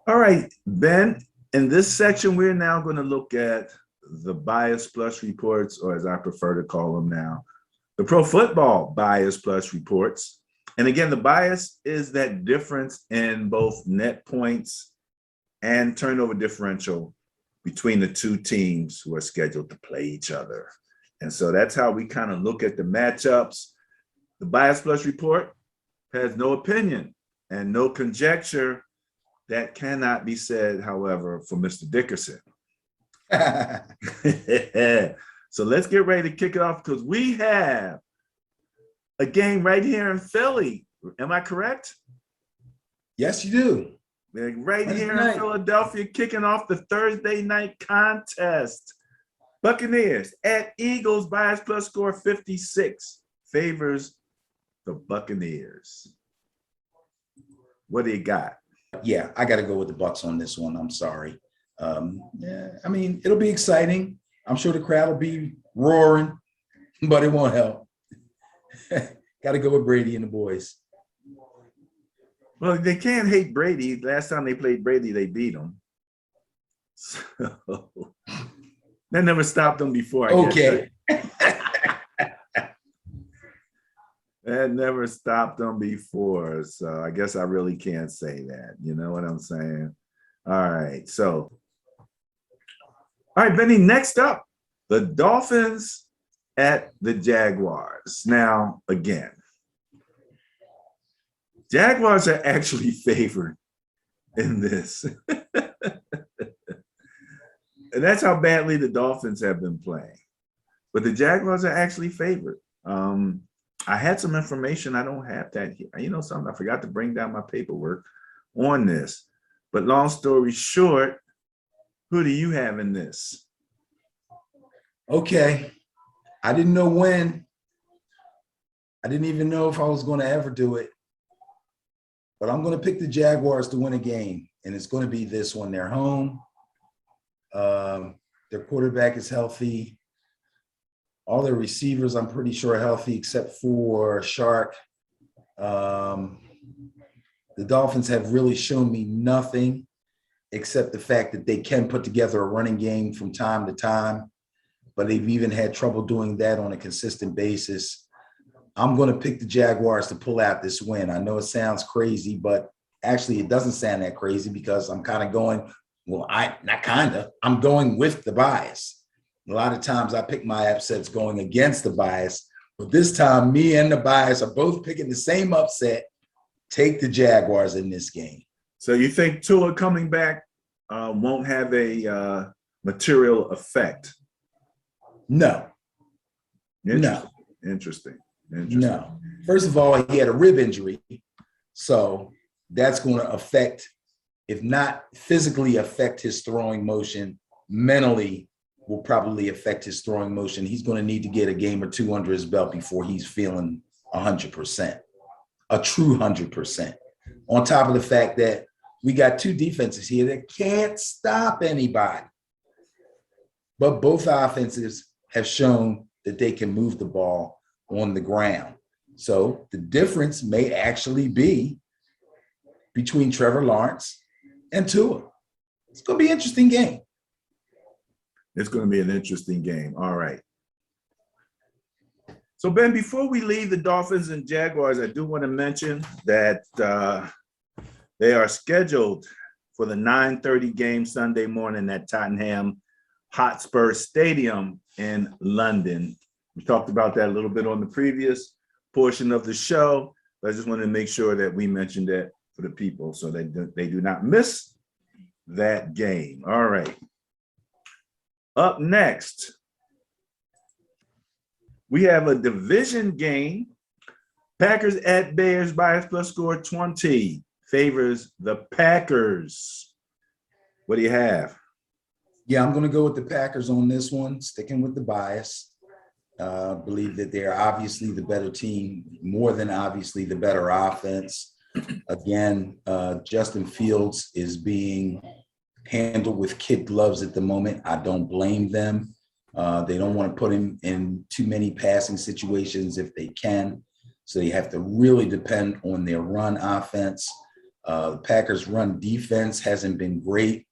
All right, Ben, in this section, we're now going to look at the bias plus reports, or as I prefer to call them now, the pro football bias plus reports. And again, the bias is that difference in both net points and turnover differential between the two teams who are scheduled to play each other. And so that's how we kind of look at the matchups. The bias plus report has no opinion and no conjecture. That cannot be said, however, for Mr. Dickerson. So let's get ready to kick it off because we have a game right here in Philly. Am I correct? Yes, you do. Right here in Philadelphia, kicking off the Thursday night contest. Buccaneers at Eagles, bias plus score 56 favors the Buccaneers. What do you got? Yeah, I got to go with the Bucs on this one. I'm sorry. Yeah, I mean, it'll be exciting. I'm sure the crowd will be roaring, but it won't help. Got to go with Brady and the boys. Well, they can't hate Brady. Last time they played Brady, they beat him. So that never stopped them before. I guess, right? That never stopped them before. So I guess I really can't say that. You know what I'm saying? All right. So, all right, Benny, next up, the Dolphins at the Jaguars. Now, again, Jaguars are actually favored in this. And that's how badly the Dolphins have been playing. But the Jaguars are actually favored. I had some information. I don't have that here. You know something? I forgot to bring down my paperwork on this. But long story short, who do you have in this? Okay. I didn't know when. I didn't even know if I was going to ever do it. But I'm going to pick the Jaguars to win a game. And it's going to be this one. They're home. Their quarterback is healthy. All their receivers, I'm pretty sure, are healthy except for Shark. The Dolphins have really shown me nothing except the fact that they can put together a running game from time to time, but they've even had trouble doing that on a consistent basis. I'm going to pick the Jaguars to pull out this win. I know it sounds crazy, but actually it doesn't sound that crazy because I'm kind of going, I'm going with the bias. A lot of times I pick my upsets going against the bias, but this time me and the bias are both picking the same upset. Take the Jaguars in this game. So you think Tua coming back won't have a material effect? No. Interesting. No. First of all, he had a rib injury, so that's going to affect, if not physically affect his throwing motion, mentally will probably affect his throwing motion. He's going to need to get a game or two under his belt before he's feeling 100%, a true 100%. On top of the fact that we got two defenses here that can't stop anybody. But both offenses have shown that they can move the ball on the ground. So the difference may actually be between Trevor Lawrence and Tua. It's going to be an interesting game. It's going to be an interesting game. All right. So, Ben, before we leave the Dolphins and Jaguars, I do want to mention that they are scheduled for the 9:30 game Sunday morning at Tottenham Hotspur Stadium in London. We talked about that a little bit on the previous portion of the show, but I just wanted to make sure that we mentioned that for the people so they do not miss that game. All right. Up next, we have a division game. Packers at Bears, bias plus score 20 favors the Packers. What do you have? Yeah, I'm going to go with the Packers on this one, sticking with the bias. Believe that they're obviously the better team, more than obviously the better offense. Again, Justin Fields is being handled with kid gloves at the moment. I don't blame them. They don't want to put him in too many passing situations if they can. So they have to really depend on their run offense. The Packers' run defense hasn't been great,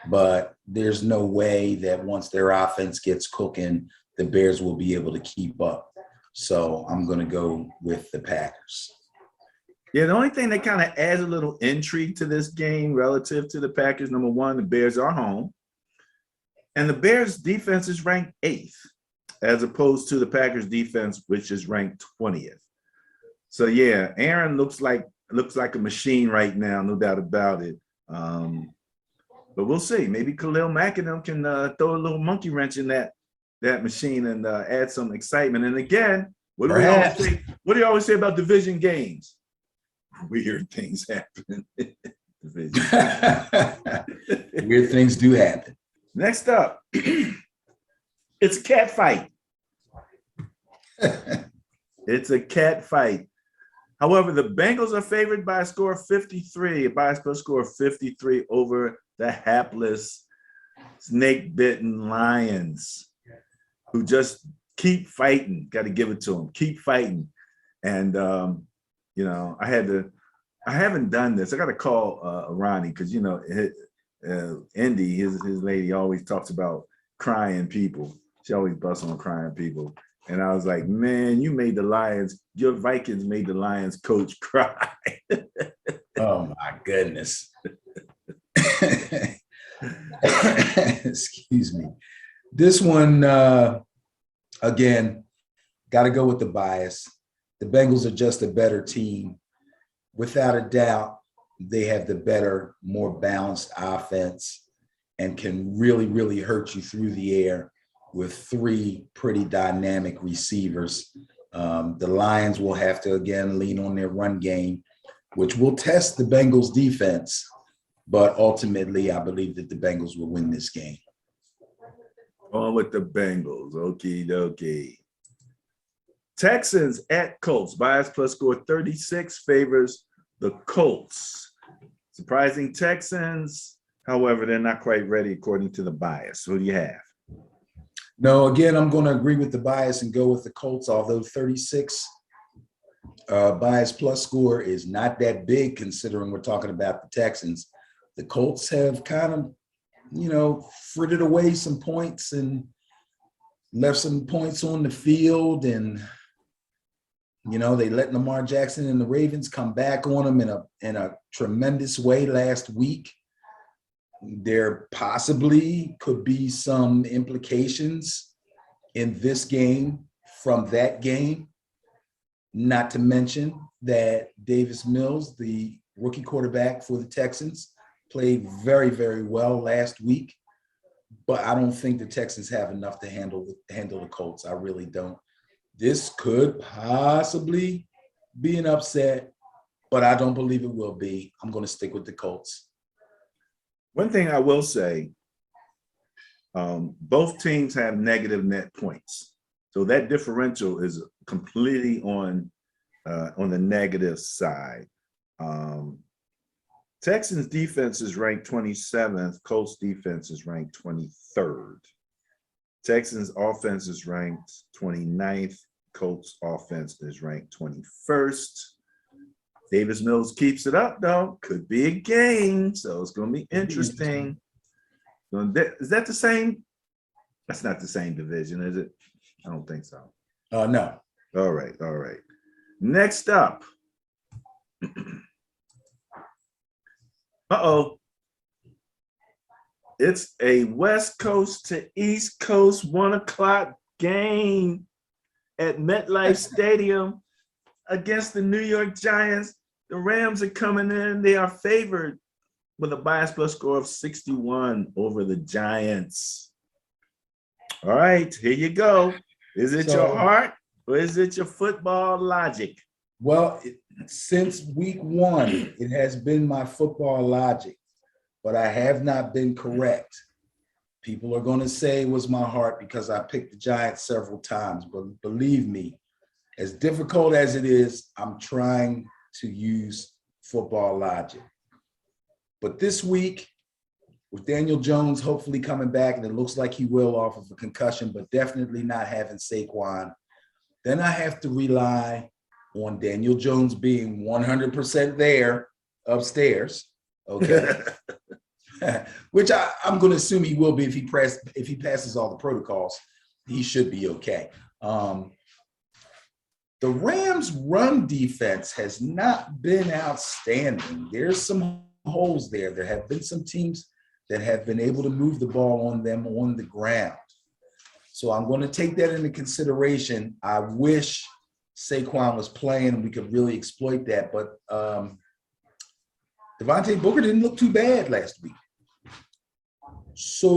but there's no way that once their offense gets cooking, the Bears will be able to keep up. So I'm going to go with the Packers. Yeah, the only thing that kind of adds a little intrigue to this game relative to the Packers, number one, the Bears are home. And the Bears defense is ranked 8th, as opposed to the Packers defense, which is ranked 20th. So yeah, Aaron looks like a machine right now, no doubt about it. But we'll see. Maybe Khalil Mack and them can throw a little monkey wrench in that machine and add some excitement. And again, what do you always say about division games? Weird things happen. Weird things do happen. Next up, it's a cat fight. It's a cat fight. However, the Bengals are favored by a score of 53, a bias plus score of 53 over the hapless, snake-bitten Lions, who just keep fighting. Got to give it to them. Keep fighting. And I haven't done this. I got to call Ronnie because Indy, his lady, always talks about crying people. She always busts on crying people. And I was like, man, your Vikings made the Lions coach cry. Oh my goodness. Excuse me. This one, again, got to go with the bias. The Bengals are just a better team. Without a doubt, they have the better, more balanced offense and can really, really hurt you through the air with 3 pretty dynamic receivers. The Lions will have to, again, lean on their run game, which will test the Bengals defense. But ultimately, I believe that the Bengals will win this game. On with the Bengals. Okie dokie. Texans at Colts. Bias plus score 36 favors the Colts. Surprising Texans. However, they're not quite ready according to the bias. Who do you have? No, again, I'm going to agree with the bias and go with the Colts, although 36 bias plus score is not that big considering we're talking about the Texans. The Colts have kind of, frittered away some points and left some points on the field. And, they let Lamar Jackson and the Ravens come back on them in a tremendous way last week. There possibly could be some implications in this game from that game, not to mention that Davis Mills, the rookie quarterback for the Texans, played very, very well last week, but I don't think the Texans have enough to handle the Colts. I really don't. This could possibly be an upset, but I don't believe it will be. I'm going to stick with the Colts. One thing I will say, both teams have negative net points. So that differential is completely on the negative side. Texans defense is ranked 27th. Colts defense is ranked 23rd. Texans offense is ranked 29th. Colts offense is ranked 21st. Davis Mills keeps it up, though. Could be a game, so it's going to be interesting. Is that the same? That's not the same division, is it? I don't think so. No. All right. Next up. Uh-oh. It's a West Coast to East Coast 1:00 game at MetLife Stadium against the New York Giants. The Rams are coming in. They are favored with a bias plus score of 61 over the Giants. All right, here you go. Is it your heart or is it your football logic? Well, since week 1, it has been my football logic, but I have not been correct. People are going to say it was my heart because I picked the Giants several times, but believe me, as difficult as it is, I'm trying to use football logic. But this week, with Daniel Jones hopefully coming back, and it looks like he will off of a concussion, but definitely not having Saquon, then I have to rely on Daniel Jones being 100% there upstairs. Okay. Which I'm going to assume he will be if he passes all the protocols. He should be okay. The Rams' run defense has not been outstanding. There's some holes there. There have been some teams that have been able to move the ball on them on the ground. So I'm going to take that into consideration. I wish Saquon was playing and we could really exploit that, but Devontae Booker didn't look too bad last week. So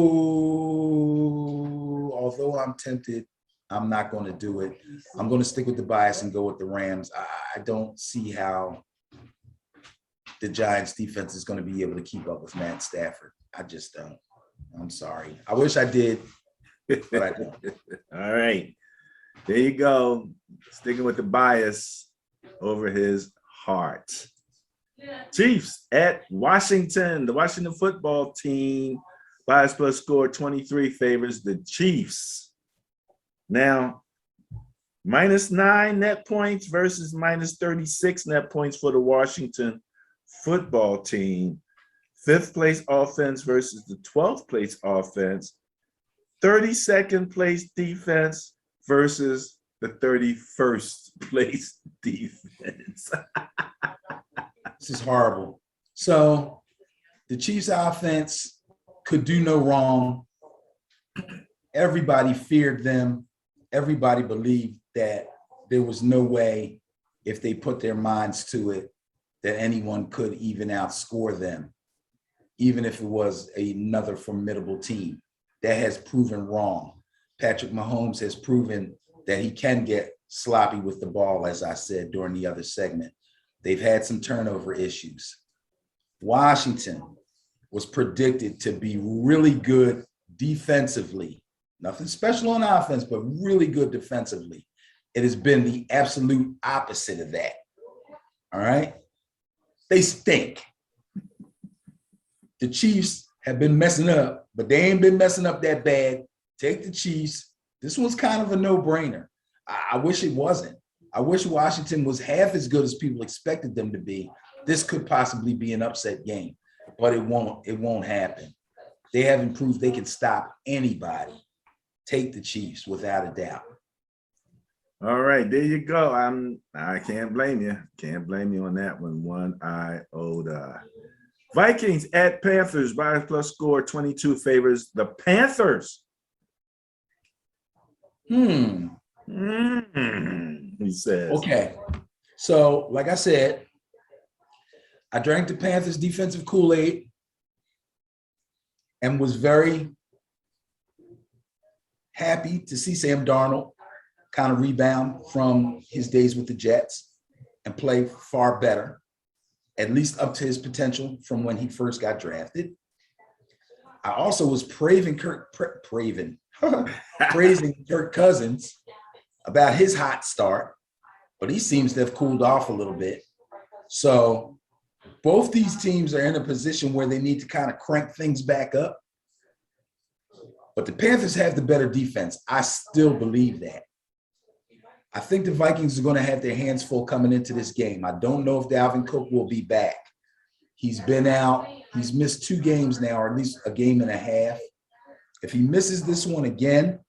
although I'm tempted, I'm not going to do it. I'm going to stick with the bias and go with the Rams. I don't see how the Giants defense is going to be able to keep up with Matt Stafford. I just don't. I'm sorry. I wish I did, but I don't. All right. There you go. Sticking with the bias over his heart. Chiefs at Washington. The Washington football team, bias plus score 23 favors the Chiefs. Now, -9 net points versus -36 net points for the Washington football team. 5th place offense versus the 12th place offense. 32nd place defense versus the 31st place defense. This is horrible. So the Chiefs offense could do no wrong. Everybody feared them. Everybody believed that there was no way, if they put their minds to it, that anyone could even outscore them, even if it was another formidable team. That has proven wrong. Patrick Mahomes has proven that he can get sloppy with the ball, as I said during the other segment. They've had some turnover issues. Washington was predicted to be really good defensively. Nothing special on offense, but really good defensively. It has been the absolute opposite of that. All right? They stink. The Chiefs have been messing up, but they ain't been messing up that bad. Take the Chiefs. This one's kind of a no-brainer. I wish it wasn't. I wish Washington was half as good as people expected them to be. This could possibly be an upset game, but it won't. It won't happen. They haven't proved they can stop anybody. Take the Chiefs without a doubt. All right, there you go. I can't blame you. Can't blame you on that one. 1 iota. Vikings at Panthers. Bias plus score 22 favors the Panthers. He says. Okay. So, like I said, I drank the Panthers defensive Kool-Aid and was very happy to see Sam Darnold kind of rebound from his days with the Jets and play far better, at least up to his potential from when he first got drafted. I also was praising Kirk Cousins about his hot start, but he seems to have cooled off a little bit. So both these teams are in a position where they need to kind of crank things back up. But the Panthers have the better defense. I still believe that. I think the Vikings are going to have their hands full coming into this game. I don't know if Dalvin Cook will be back. He's been out. He's missed 2 games now, or at least a game and a half. If he misses this one again,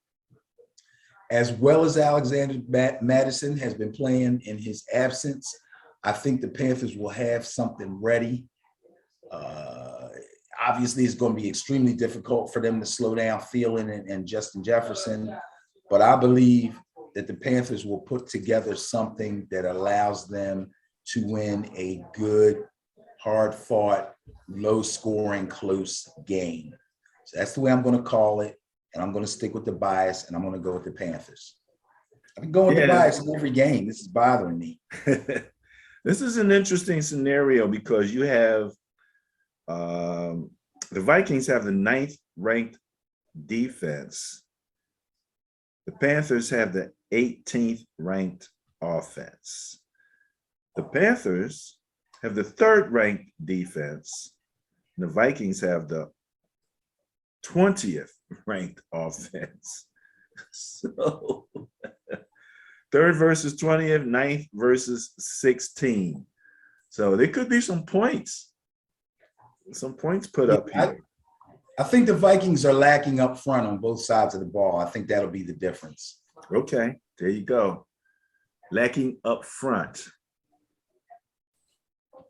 as well as Alexander Madison has been playing in his absence, I think the Panthers will have something ready. Obviously, it's going to be extremely difficult for them to slow down Thielen and Justin Jefferson, but I believe that the Panthers will put together something that allows them to win a good, hard-fought, low-scoring, close game. So that's the way I'm going to call it, and I'm going to stick with the bias, and I'm going to go with the Panthers. I've been going with the bias in every game. This is bothering me. This is an interesting scenario because you have the Vikings have the 9th ranked defense. The Panthers have the 18th ranked offense. The Panthers have the 3rd ranked defense. And the Vikings have the 20th ranked offense. So 3rd versus 20th, 9th versus 16. So there could be some points put up here. I think the Vikings are lacking up front on both sides of the ball. I think that'll be the difference. Okay, there you go. Lacking up front.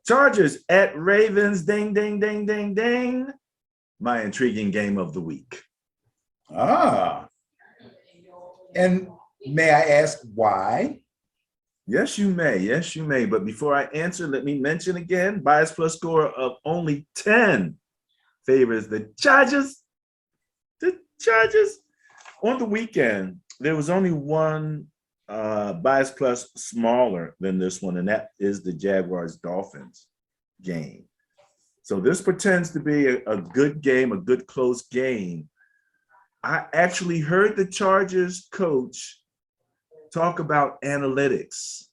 Chargers at Ravens. Ding, ding, ding, ding, ding. My intriguing game of the week. And may I ask why? Yes, you may. Yes, you may. But before I answer, let me mention again, bias plus score of only 10 favors the Chargers. The Chargers. On the weekend, there was only one bias plus smaller than this one, and that is the Jaguars-Dolphins game. So this pretends to be a good game, a good close game. I actually heard the Chargers coach talk about analytics.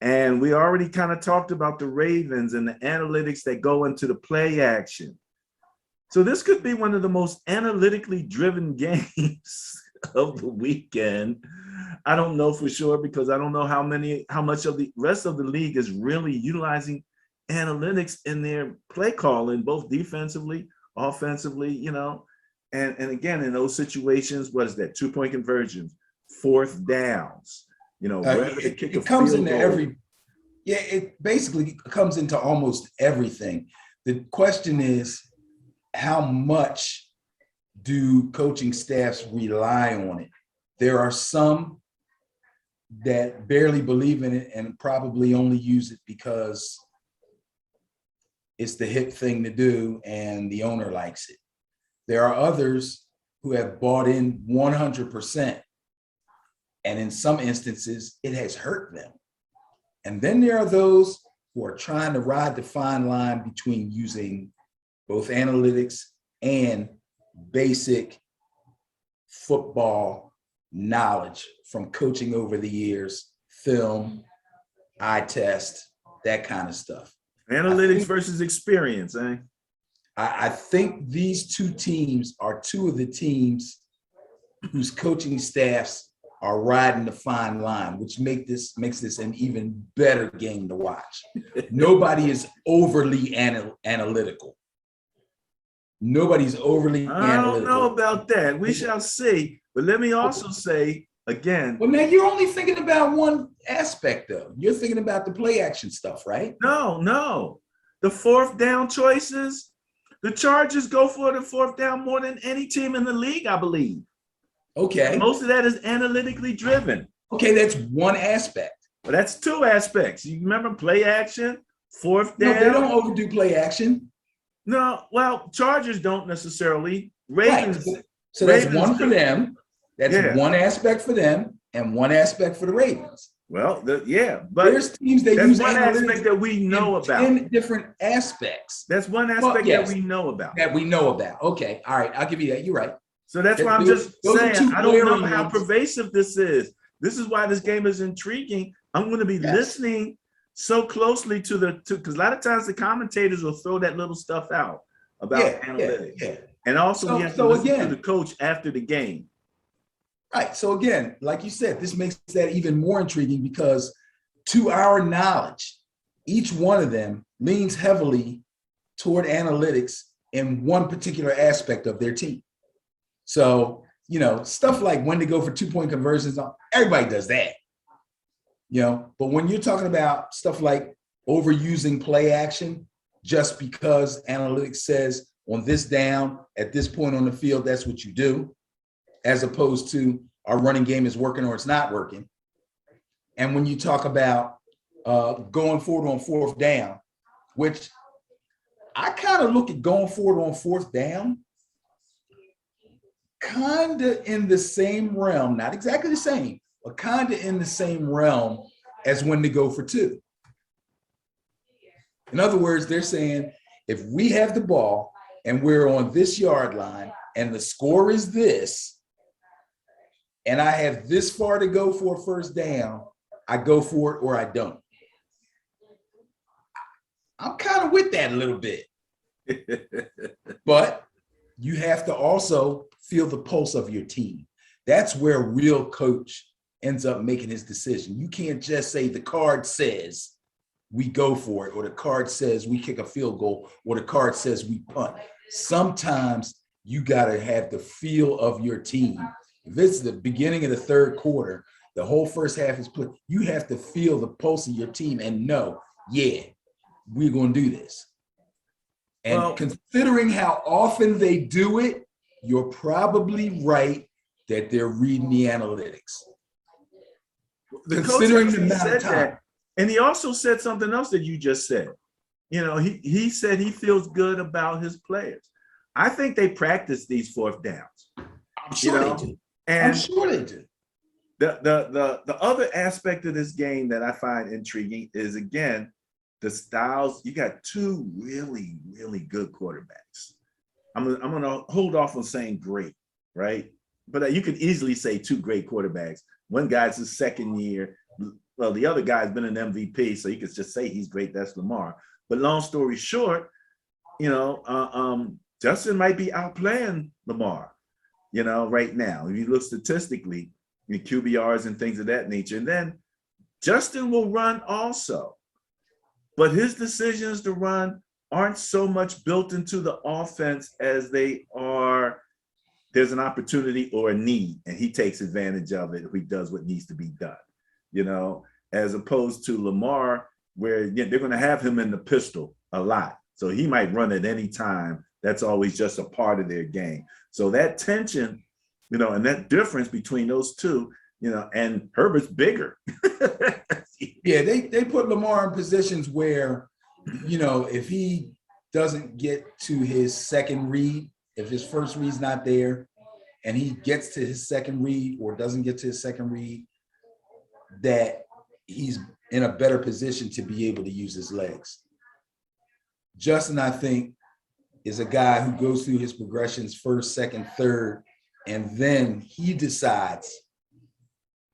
And we already kind of talked about the Ravens and the analytics that go into the play action. So this could be one of the most analytically driven games of the weekend. I don't know for sure because I don't know how much of the rest of the league is really utilizing analytics in their play calling, both defensively, offensively, you know. And again, in those situations, what is that? 2-point conversions, fourth downs, you know, it comes into it basically comes into almost everything. The question is, how much do coaching staffs rely on it? There are some that barely believe in it and probably only use it because it's the hip thing to do and the owner likes it. There are others who have bought in 100%. And in some instances, it has hurt them. And then there are those who are trying to ride the fine line between using both analytics and basic football knowledge from coaching over the years, film, eye test, that kind of stuff. Analytics versus experience, eh? I think these two teams are two of the teams whose coaching staffs are riding the fine line, which makes this an even better game to watch. Nobody is overly analytical. Nobody's overly analytical. I don't know about that. We shall see. But let me also say again. Well, man, you're only thinking about one aspect, though. You're thinking about the play action stuff, right? No. The fourth down choices. The Chargers go for the fourth down more than any team in the league, I believe. Okay. And most of that is analytically driven. Okay, that's one aspect. But that's two aspects. You remember play action, fourth down? No, they don't overdo play action. No, well, Chargers don't necessarily. Ravens. Right. So that's one for them. That's one aspect for them and one aspect for the Ravens. Well, but there's teams that use one aspect that we know about. 10 different aspects. That's one aspect that we know about. That we know about. Okay, all right, I'll give you that. You're right. So that's why I'm just saying I don't know how pervasive this is. This is why this game is intriguing. I'm going to be listening so closely to because a lot of times the commentators will throw that little stuff out about analytics. Yeah. And also we have to listen to the coach after the game. Right. So again, like you said, this makes that even more intriguing because to our knowledge, each one of them leans heavily toward analytics in one particular aspect of their team. So, you know, stuff like when to go for 2-point conversions, everybody does that. You know, but when you're talking about stuff like overusing play action, just because analytics says on this down, at this point on the field, that's what you do, as opposed to our running game is working or it's not working. And when you talk about going forward on fourth down, which I kind of look at going forward on fourth down, kind of in the same realm, not exactly the same, but kind of in the same realm as when to go for 2. In other words, they're saying, if we have the ball and we're on this yard line and the score is this, and I have this far to go for a first down, I go for it or I don't. I'm kind of with that a little bit. But you have to also feel the pulse of your team. That's where a real coach ends up making his decision. You can't just say the card says we go for it, or the card says we kick a field goal, or the card says we punt. Sometimes you got to have the feel of your team. If it's the beginning of the third quarter, the whole first half is played, you have to feel the pulse of your team and know, yeah, we're going to do this. And Well, considering how often they do it, you're probably right that they're reading the analytics. the Considering coach the actually amount of said time. that, and he also said something else that you just said. You know, he said he feels good about his players. I think they practice these fourth downs. I'm sure they do. And I'm sure they do. the other aspect of this game that I find intriguing is, again, the styles. You got two really, really good quarterbacks. I'm gonna hold off on saying great, right? But you could easily say two great quarterbacks. One guy's his second year. Well, the other guy's been an MVP, so you could just say he's great. That's Lamar. But long story short, you know, Justin might be outplaying Lamar, you know, right now. If you look statistically, your QBRs and things of that nature. And then Justin will run also. But his decisions to run aren't so much built into the offense as they are. There's an opportunity or a need, and he takes advantage of it if he does what needs to be done, you know, as opposed to Lamar, where they're going to have him in the pistol a lot. So he might run at any time. That's always just a part of their game. So that tension, you know, and that difference between those two, you know, and Herbert's bigger. Yeah, they put Lamar in positions where, you know, if he doesn't get to his second read, if his first read's not there and he gets to his second read or doesn't get to his second read, that he's in a better position to be able to use his legs. Justin, I think, is a guy who goes through his progressions first, second, third, and then he decides,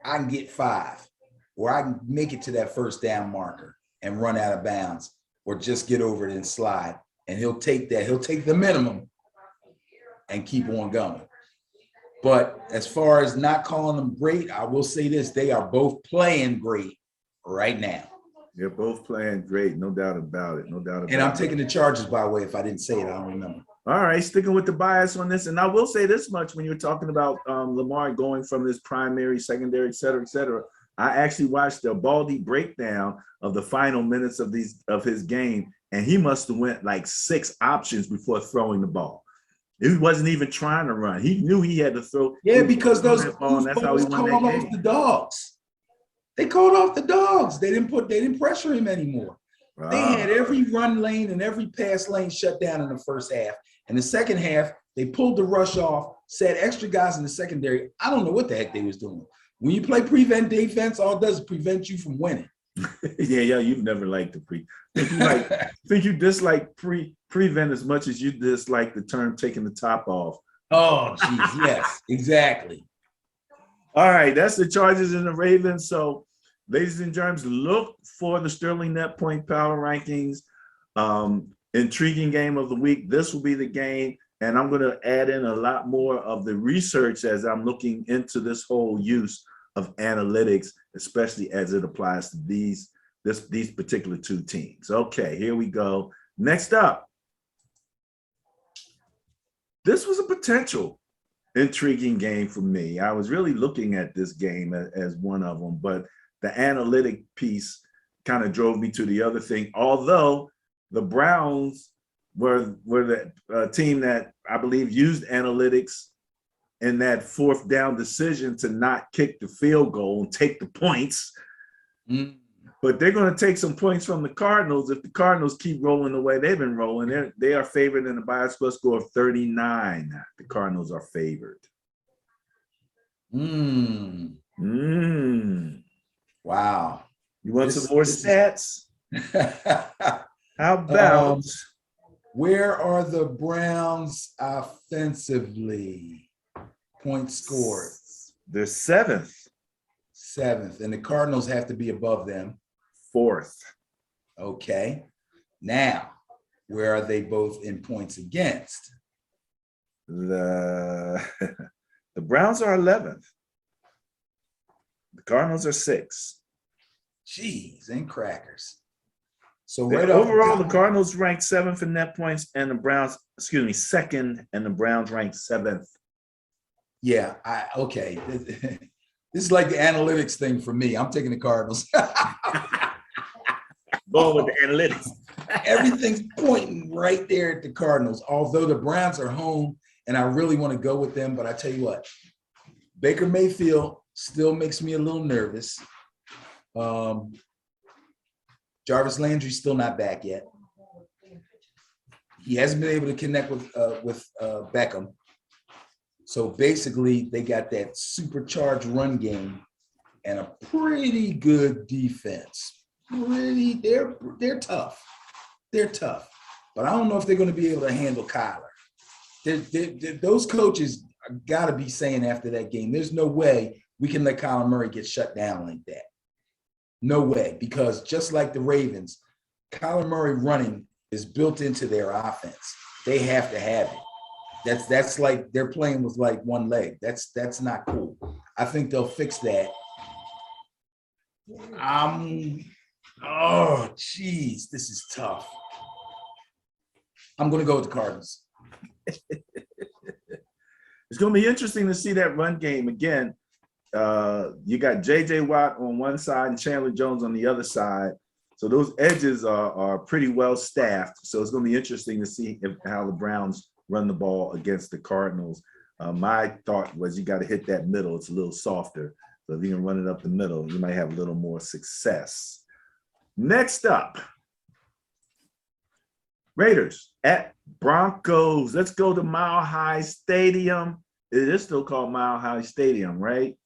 I can get 5, or I can make it to that first down marker and run out of bounds, or just get over it and slide. And he'll take that. He'll take the minimum and keep on going. But as far as not calling them great, I will say this: they are both playing great right now. They're both playing great, no doubt about it. No doubt about it. And I'm taking the Chargers, by the way. If I didn't say it, I don't remember. All right, sticking with the bias on this. And I will say this much: when you're talking about Lamar going from this primary, secondary, et cetera, I actually watched the Baldy breakdown of the final minutes of his game, and he must have went like 6 options before throwing the ball. He wasn't even trying to run. He knew he had to throw. Yeah, because those ball, and that's how he won that called game. off the dogs. They called off the dogs. They didn't pressure him anymore. They had every run lane and every pass lane shut down in the first half. In the second half, they pulled the rush off, set extra guys in the secondary. I don't know what the heck they was doing. When you play prevent defense, all it does is prevent you from winning. yeah, you've never liked the I think you dislike prevent as much as you dislike the term taking the top off. Oh, geez, yes, exactly. All right, that's the Chargers and the Ravens. So, ladies and germs, look for the Sterling Net Point Power Rankings. Intriguing game of the week. This will be the game, and I'm going to add in a lot more of the research as I'm looking into this whole use of analytics, especially as it applies to these particular two teams. Okay, here we go. Next up, this was a potential intriguing game for me. I was really looking at this game as one of them, but the analytic piece kind of drove me to the other thing. Although the Browns were the team that I believe used analytics in that fourth down decision to not kick the field goal and take the points. But they're going to take some points from the Cardinals if the Cardinals keep rolling the way they've been rolling. They are favored in a bias plus score of 39. The Cardinals are favored. Wow. You want some more stats? How about where are the Browns offensively? Points scored. They're 7th. 7th, and the Cardinals have to be above them. 4th. Okay. Now, where are they both in points against? The Browns are 11th. The Cardinals are 6th. Jeez, and crackers. So right off overall, the Cardinals ranked 7th in net points, and the Browns, excuse me, 2nd, and the Browns ranked 7th. Yeah, okay. This is like the analytics thing for me. I'm taking the Cardinals. Going with the analytics. Everything's pointing right there at the Cardinals, although the Browns are home and I really want to go with them. But I tell you what, Baker Mayfield still makes me a little nervous. Jarvis Landry's still not back yet. He hasn't been able to connect with Beckham. So basically, they got that supercharged run game and a pretty good defense. They're tough. They're tough. But I don't know if they're going to be able to handle Kyler. Those coaches got to be saying after that game, there's no way we can let Kyler Murray get shut down like that. No way, because just like the Ravens, Kyler Murray running is built into their offense. They have to have it. That's like they're playing with like one leg. That's not cool. I think they'll fix that. Oh, geez, this is tough. I'm going to go with the Cardinals. It's going to be interesting to see that run game again. You got J.J. Watt on one side and Chandler Jones on the other side. So those edges are pretty well staffed. So it's going to be interesting to see how the Browns run the ball against the Cardinals. My thought was you got to hit that middle. It's a little softer. So if you can run it up the middle, you might have a little more success. Next up, Raiders at Broncos. Let's go to Mile High Stadium. It is still called Mile High Stadium, right?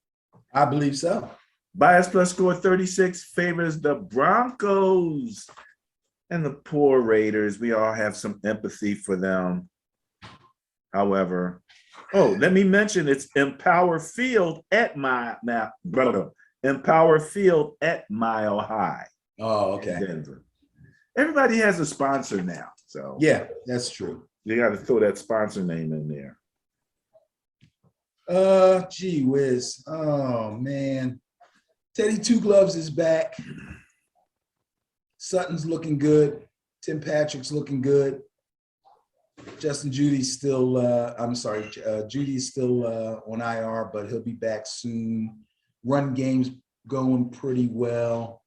I believe so. Bias plus score 36 favors the Broncos. And the poor Raiders, we all have some empathy for them. However, let me mention it's Empower Field at Empower Field at Mile High. Oh, okay. Denver. Everybody has a sponsor now. So yeah, that's true. You got to throw that sponsor name in there. Gee whiz. Oh, man. Teddy Two Gloves is back. Sutton's looking good. Tim Patrick's looking good. Justin Judy's still, Judy's still on IR, but he'll be back soon. Run game's going pretty well.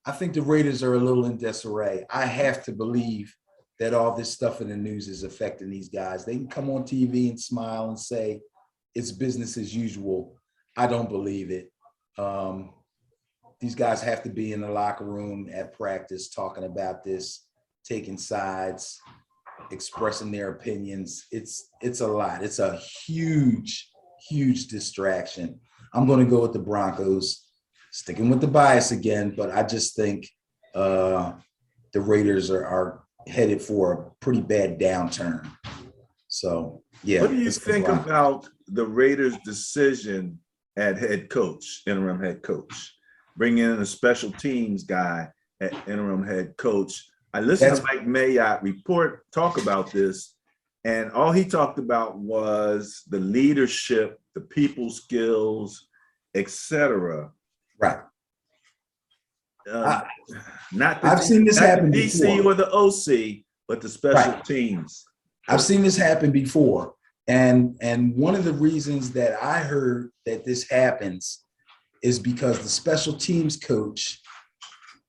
I think the Raiders are a little in disarray. I have to believe that all this stuff in the news is affecting these guys. They can come on TV and smile and say it's business as usual. I don't believe it. These guys have to be in the locker room at practice talking about this, taking sides, expressing their opinions. It's a lot. It's a huge, huge distraction. I'm going to go with the Broncos, sticking with the bias again, but I just think the Raiders are headed for a pretty bad downturn. So, yeah. What do you think about the Raiders' decision at head coach, interim head coach, bringing in a special teams guy at interim head coach? I listened to Mike Mayotte talk about this, and all he talked about was the leadership, the people skills, etc. Right. I've seen this happen DC before. or the OC, but the special teams. I've seen this happen before. And one of the reasons that I heard that this happens is because the special teams coach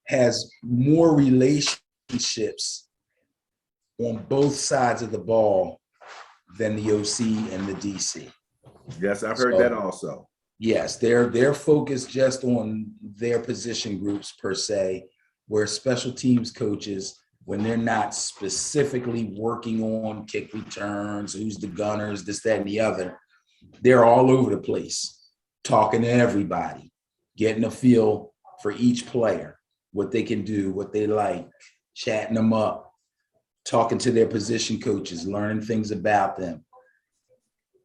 has more relationships on both sides of the ball than the OC and the DC. Yes, I've heard that also. Yes, they're focused just on their position groups per se, where special teams coaches, when they're not specifically working on kick returns, who's the gunners, this, that, and the other, they're all over the place, talking to everybody, getting a feel for each player, what they can do, what they like, chatting them up, talking to their position coaches, learning things about them.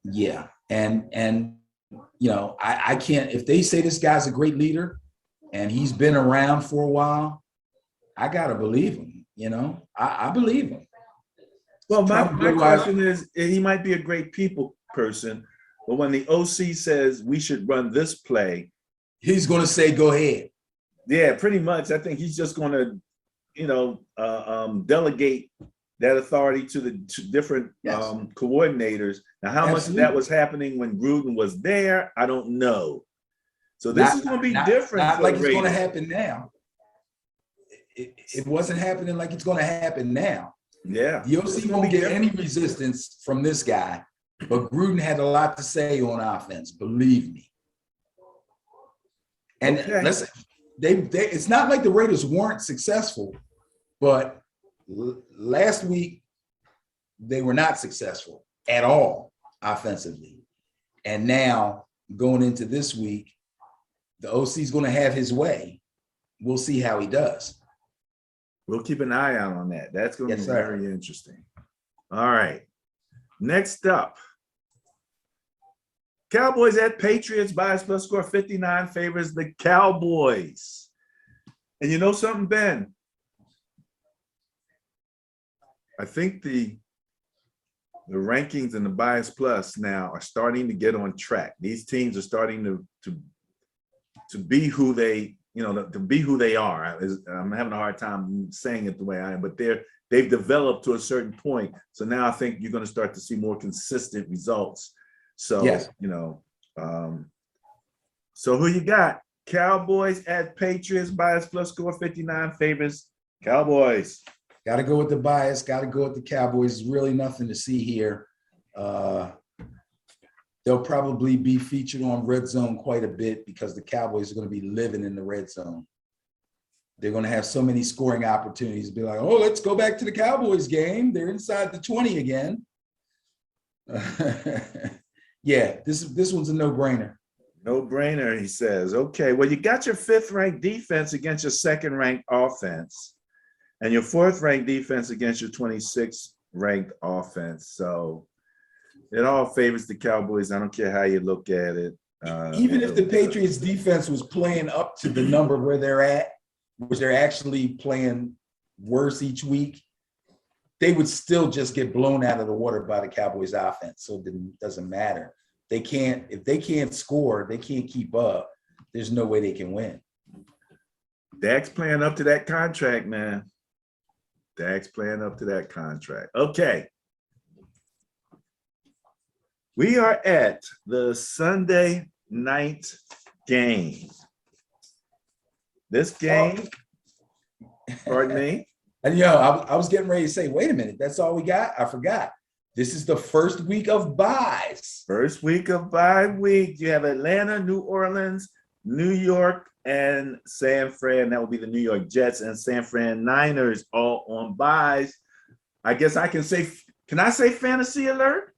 Yeah, and you know, I can't, if they say this guy's a great leader and he's been around for a while, I got to believe him, you know, I believe him. Well, my question is, he might be a great people person, but when the OC says we should run this play, he's going to say, go ahead. Yeah, pretty much. I think he's just going to delegate that authority to the different coordinators. Now, how much of that was happening when Gruden was there, I don't know. So this is going to be different. Not like it's going to happen now. It wasn't happening like it's going to happen now. Yeah. The OC won't get any resistance from this guy, but Gruden had a lot to say on offense, believe me. And listen, it's not like the Raiders weren't successful, but last week they were not successful at all offensively. And now going into this week, the OC is going to have his way. We'll see how he does. We'll keep an eye out on that. That's going to be very interesting. All right. Next up, Cowboys at Patriots. Bias plus score 59 favors the Cowboys. And you know something, Ben? I think the rankings and the bias plus now are starting to get on track. These teams are starting to be who they, to be who they are. I'm having a hard time saying it the way I am, but they've developed to a certain point. So now I think you're going to start to see more consistent results. So, so who you got? Cowboys at Patriots. Bias plus score 59 favors Cowboys. Got to go with the bias. Got to go with the Cowboys. There's really nothing to see here. They'll probably be featured on Red Zone quite a bit because the Cowboys are going to be living in the red zone. They're going to have so many scoring opportunities. Be like, oh, let's go back to the Cowboys game. They're inside the 20 again. Yeah, this one's a no-brainer. No-brainer, he says. Okay, well, you got your 5th-ranked defense against your 2nd-ranked offense and your 4th-ranked defense against your 26th-ranked offense. So it all favors the Cowboys. I don't care how you look at it. Even if the Patriots defense was playing up to the number where they're at, which they're actually playing worse each week, they would still just get blown out of the water by the Cowboys offense. So it doesn't matter. If they can't score, they can't keep up. There's no way they can win. Dak's playing up to that contract, man. Dak's playing up to that contract. Okay. We are at the Sunday night game. This game, pardon me. And I was getting ready to say, wait a minute, that's all we got? I forgot. This is the first week of buys. First week of bye week. You have Atlanta, New Orleans, New York, and San Fran. That will be the New York Jets and San Fran Niners all on buys. I guess I can say, can I say fantasy alert?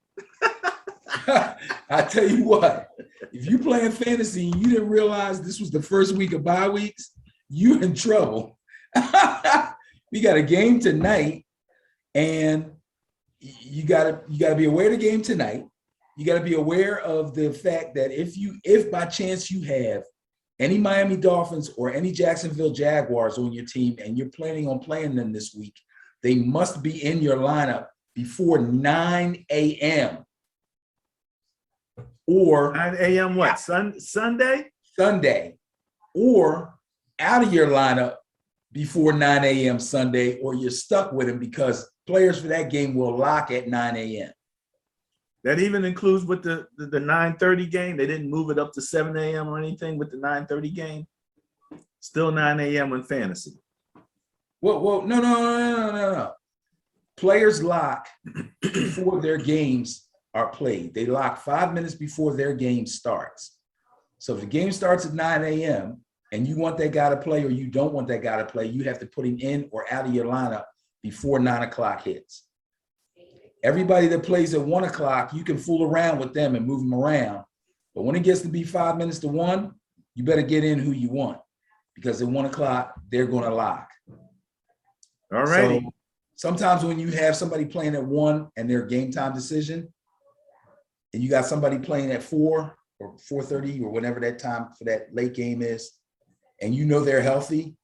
I tell you what, if you playing fantasy and you didn't realize this was the first week of bye weeks, you're in trouble. We got a game tonight, and you gotta be aware of the game tonight. You gotta be aware of the fact that if by chance you have any Miami Dolphins or any Jacksonville Jaguars on your team and you're planning on playing them this week, they must be in your lineup before 9 a.m. Or 9 a.m. what? Sunday? Sunday. Or out of your lineup before 9 a.m. Sunday, or you're stuck with them because players for that game will lock at 9 a.m. That even includes with the 9:30 game. They didn't move it up to 7 a.m. or anything with the 9:30 game. Still 9 a.m. in fantasy. Well, no. Players lock before their games are played. They lock 5 minutes before their game starts. So if the game starts at 9 a.m. and you want that guy to play or you don't want that guy to play, you have to put him in or out of your lineup before 9 o'clock hits. Everybody that plays at 1 o'clock, you can fool around with them and move them around. But when it gets to be 5 minutes to 1, you better get in who you want because at 1 o'clock, they're going to lock. All right. So sometimes when you have somebody playing at 1 and their game time decision, and you got somebody playing at 4 or 4:30 or whatever that time for that late game is, and you know they're healthy,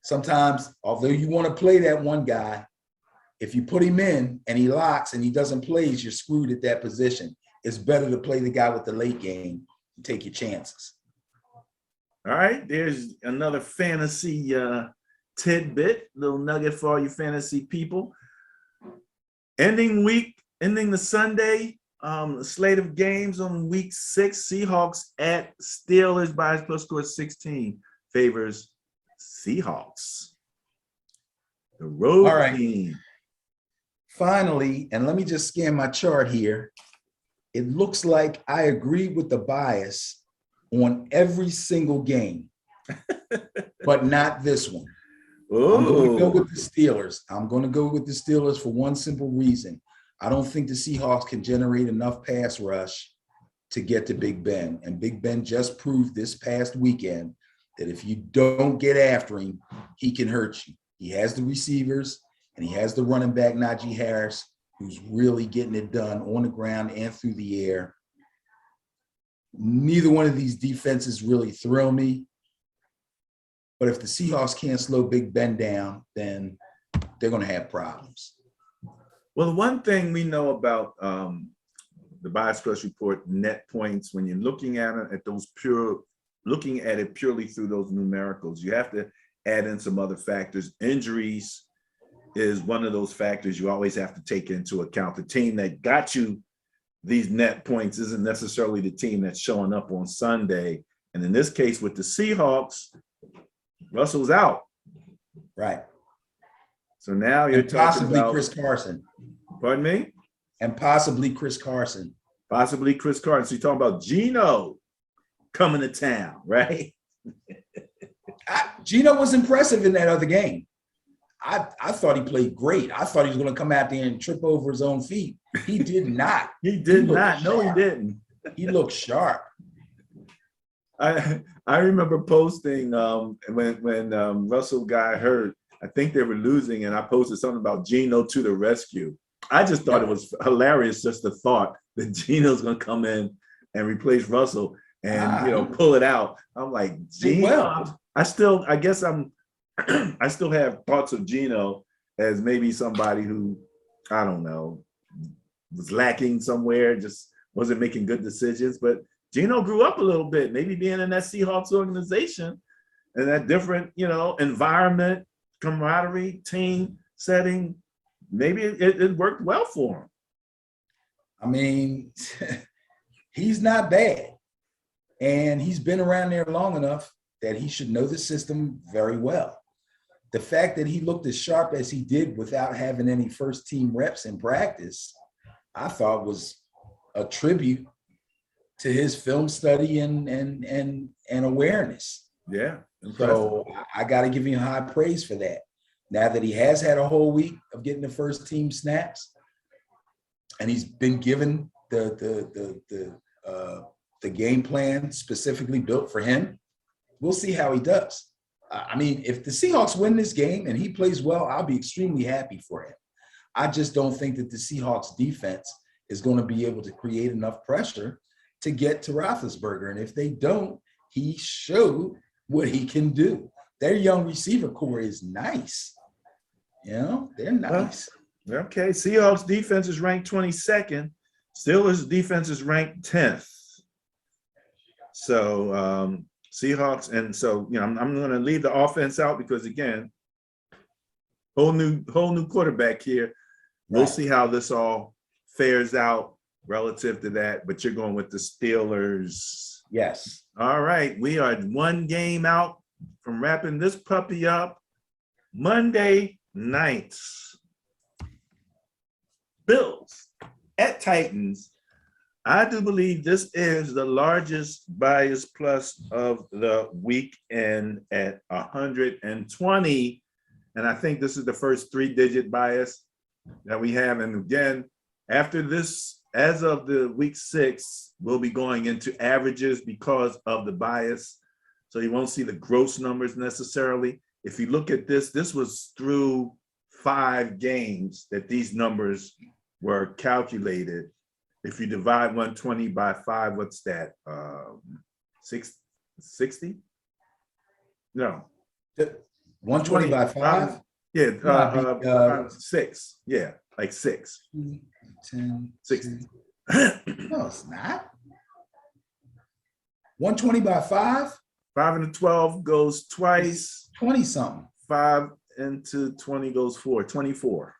sometimes, although you want to play that one guy, if you put him in and he locks and he doesn't play, you're screwed at that position. It's better to play the guy with the late game and take your chances. All right, there's another fantasy tidbit, little nugget for all you fantasy people. Ending the Sunday slate of games on week 6, Seahawks at Steelers. Bias plus score 16 favors Seahawks. The road team. Finally, and let me just scan my chart here. It looks like I agree with the bias on every single game, but not this one. I'm going to go with the Steelers. I'm going to go with the Steelers for one simple reason. I don't think the Seahawks can generate enough pass rush to get to Big Ben. And Big Ben just proved this past weekend that if you don't get after him, he can hurt you. He has the receivers and he has the running back, Najee Harris, who's really getting it done on the ground and through the air. Neither one of these defenses really thrill me. But if the Seahawks can't slow Big Ben down, then they're going to have problems. Well, the one thing we know about the Bias Plus Report net points, when you're looking at it looking at it purely through those numericals, you have to add in some other factors. Injuries is one of those factors you always have to take into account. The team that got you these net points isn't necessarily the team that's showing up on Sunday. And in this case, with the Seahawks, Russell's out. Right. So now you're talking about Chris Carson. Pardon me? And possibly Chris Carson. Possibly Chris Carson. So you're talking about Geno coming to town, right? Geno was impressive in that other game. I thought he played great. I thought he was going to come out there and trip over his own feet. He did not. He did not. No, he didn't. He looked sharp. I remember posting when Russell got hurt. I think they were losing, and I posted something about Geno to the rescue. I just thought it was hilarious, just the thought that Geno's going to come in and replace Russell and pull it out. I'm like, Geno. I still have thoughts of Geno as maybe somebody who, I don't know, was lacking somewhere, just wasn't making good decisions. But Geno grew up a little bit, maybe being in that Seahawks organization and that different, environment, camaraderie, team setting. Maybe it worked well for him. I mean, he's not bad. And he's been around there long enough that he should know the system very well. The fact that he looked as sharp as he did without having any first team reps in practice, I thought was a tribute to his film study and awareness. Yeah. Impressive. So I got to give him high praise for that. Now that he has had a whole week of getting the first team snaps, and he's been given the game plan specifically built for him, we'll see how he does. I mean, if the Seahawks win this game and he plays well, I'll be extremely happy for him. I just don't think that the Seahawks defense is going to be able to create enough pressure to get to Roethlisberger. And if they don't, he showed what he can do. Their young receiver core is nice. They're nice. Well, okay. Seahawks defense is ranked 22nd. Steelers defense is ranked 10th. So Seahawks, and so I'm going to leave the offense out because again, whole new quarterback here. We'll see how this all fares out relative to that. But you're going with the Steelers. Yes. All right. We are one game out from wrapping this puppy up. Monday nights. Bills at Titans. I do believe this is the largest bias plus of the weekend at 120. And I think this is the first 3-digit bias that we have. And again, after this, as of the week 6, we'll be going into averages because of the bias. So you won't see the gross numbers necessarily. If you look at this, this was through 5 games that these numbers were calculated. If you divide 120 by 5, what's that? 60? No. 120 by 5? Yeah, 6. Yeah, like 6. 10, 60. No, it's not. 120 by 5? 5 and 12 goes twice. 20 something. 5 into 20 goes 4, 24.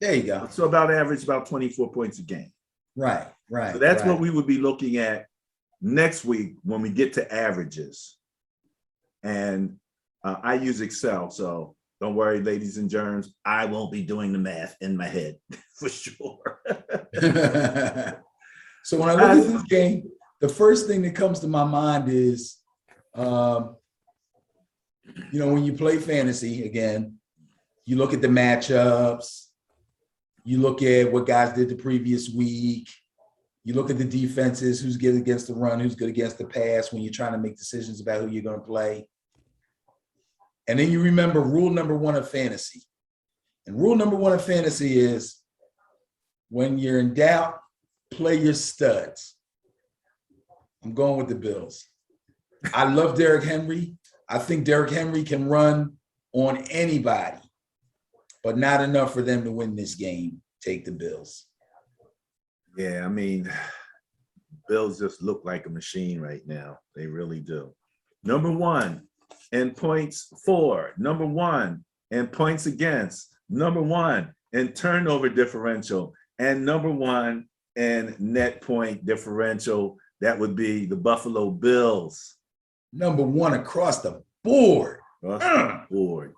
There you go. So about average, about 24 points a game. Right. So that's right. what we would be looking at next week when we get to averages. And I use Excel, so don't worry, ladies and germs. I won't be doing the math in my head for sure. So when I look at this game, the first thing that comes to my mind is, when you play fantasy again, you look at the matchups, you look at what guys did the previous week, you look at the defenses, who's good against the run, who's good against the pass when you're trying to make decisions about who you're going to play. And then you remember rule number 1 of fantasy. And rule number 1 of fantasy is when you're in doubt, play your studs. I'm going with the Bills. I love Derrick Henry. I think Derrick Henry can run on anybody, but not enough for them to win this game. Take the Bills. Yeah, I mean, Bills just look like a machine right now. They really do. Number 1 in points for, number 1 in points against, number 1 in turnover differential, and number 1 in net point differential. That would be the Buffalo Bills. Number 1 across the board.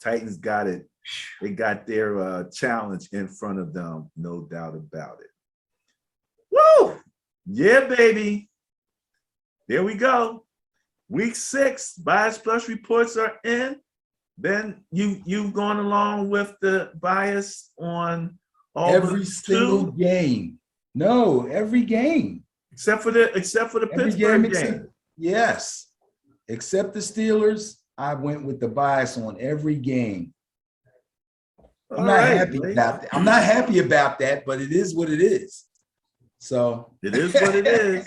Titans got it. They got their challenge in front of them, no doubt about it. Woo! Yeah, baby. There we go. Week 6, bias plus reports are in. Ben, you've gone along with the bias on all every single game. No, every game. Except for the Pittsburgh game. Yes. Except the Steelers, I went with the bias on every game. I'm not happy about that. I'm not happy about that, but it is what it is. So it is what it is.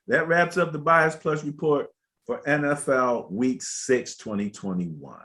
That wraps up the Bias Plus report for NFL Week 6, 2021.